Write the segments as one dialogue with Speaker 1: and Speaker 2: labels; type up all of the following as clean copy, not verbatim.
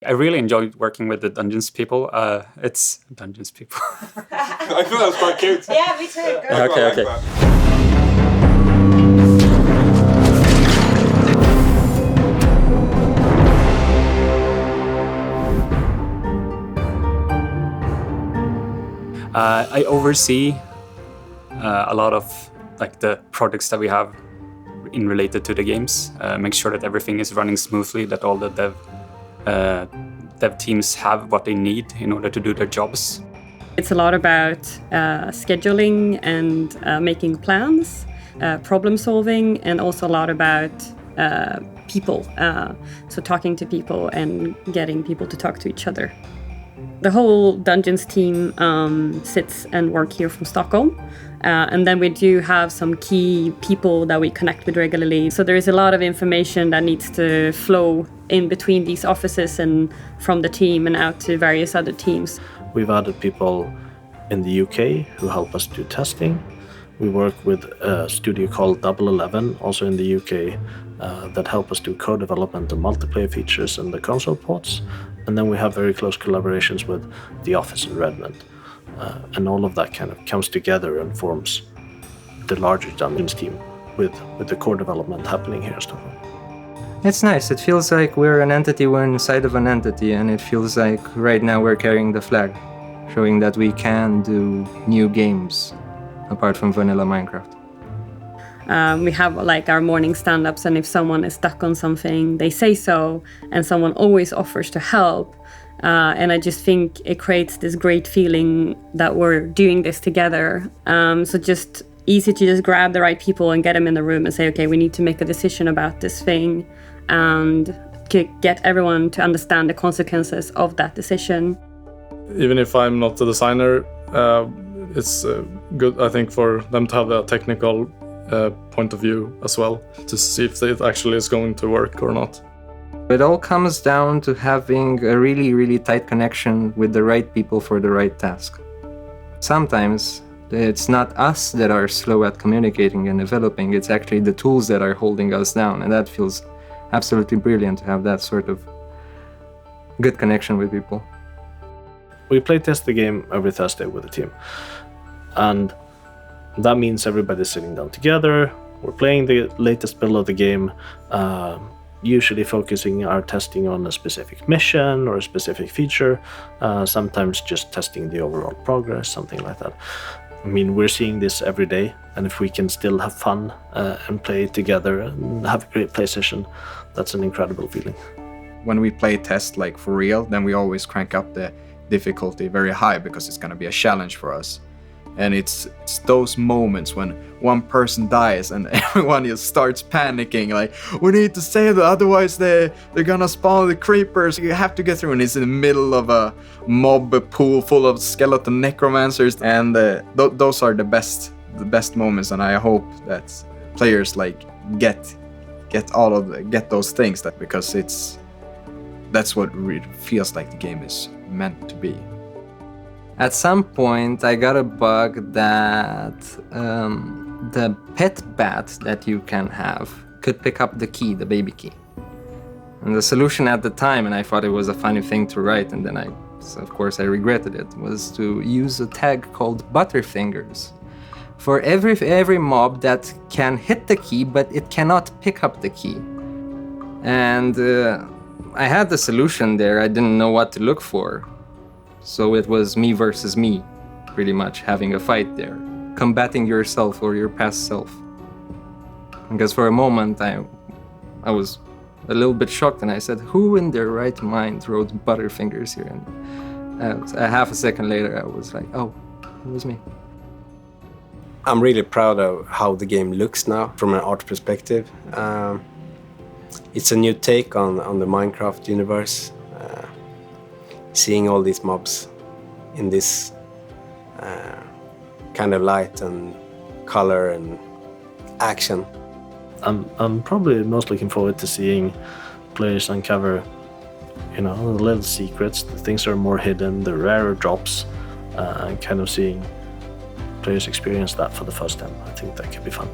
Speaker 1: I really enjoyed working with the Dungeons people. It's Dungeons people.
Speaker 2: I thought that was quite cute.
Speaker 3: Yeah, me too.
Speaker 1: Okay. I oversee a lot of like the projects that we have in related to the games. Make sure that everything is running smoothly, that all the dev teams have what they need in order to do their jobs.
Speaker 4: It's a lot about scheduling and making plans, problem solving, and also a lot about people. So talking to people and getting people to talk to each other. The whole Dungeons team sits and work here from Stockholm. And then we do have some key people that we connect with regularly. So there is a lot of information that needs to flow in between these offices and from the team and out to various other teams.
Speaker 5: We've added people in the UK who help us do testing. We work with a studio called Double 11, also in the UK, that help us do co-development and multiplayer features and the console ports. And then we have very close collaborations with the office in Redmond. And all of that kind of comes together and forms the larger Dungeons team with the core development happening here in Stockholm.
Speaker 6: It's nice. It feels like we're an entity, we're inside of an entity, and it feels like right now we're carrying the flag, showing that we can do new games apart from vanilla Minecraft.
Speaker 4: We have like our morning stand-ups, and if someone is stuck on something, they say so, and someone always offers to help. And I just think it creates this great feeling that we're doing this together. So just easy to just grab the right people and get them in the room and say, okay, we need to make a decision about this thing, and get everyone to understand the consequences of that decision.
Speaker 2: Even if I'm not the designer, it's good, I think, for them to have a technical point of view as well, to see if it actually is going to work or not.
Speaker 6: It all comes down to having a really, really tight connection with the right people for the right task. Sometimes it's not us that are slow at communicating and developing, it's actually the tools that are holding us down, and that feels absolutely brilliant to have that sort of good connection with people.
Speaker 5: We play test the game every Thursday with the team, and that means everybody's sitting down together. We're playing the latest build of the game, usually focusing our testing on a specific mission or a specific feature, sometimes just testing the overall progress, something like that. I mean, we're seeing this every day, and if we can still have fun and play together and have a great play session, that's an incredible feeling.
Speaker 7: When we play test like for real, then we always crank up the difficulty very high because it's going to be a challenge for us. And it's those moments when one person dies and everyone just starts panicking, like, we need to save them, otherwise they're gonna spawn the creepers. You have to get through, and it's in the middle of a mob pool full of skeleton necromancers, and those are the best moments. And I hope that players like get those things, that because that's what it feels like the game is meant to be.
Speaker 6: At some point, I got a bug that the pet bat that you can have could pick up the key, the baby key. And the solution at the time, and I thought it was a funny thing to write, and then of course I regretted it, was to use a tag called butterfingers. For every mob that can hit the key, but it cannot pick up the key. And I had the solution there, I didn't know what to look for. So it was me versus me, pretty much, having a fight there. Combating yourself or your past self. Because for a moment I was a little bit shocked, and I said, who in their right mind wrote butterfingers here? And a half a second later I was like, oh, it was me.
Speaker 8: I'm really proud of how the game looks now from an art perspective. It's a new take on the Minecraft universe. Seeing all these mobs in this kind of light and color and action.
Speaker 5: I'm probably most looking forward to seeing players uncover, the little secrets, the things that are more hidden, the rarer drops, and kind of seeing players experience that for the first time. I think that could be fun.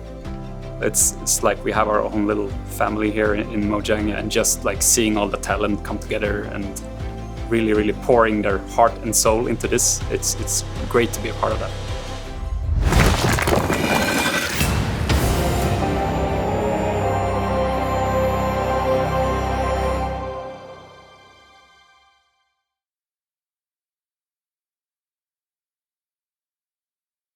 Speaker 1: It's like we have our own little family here in Mojang, and just like seeing all the talent come together and really pouring their heart and soul into this. It's great to be a part of that.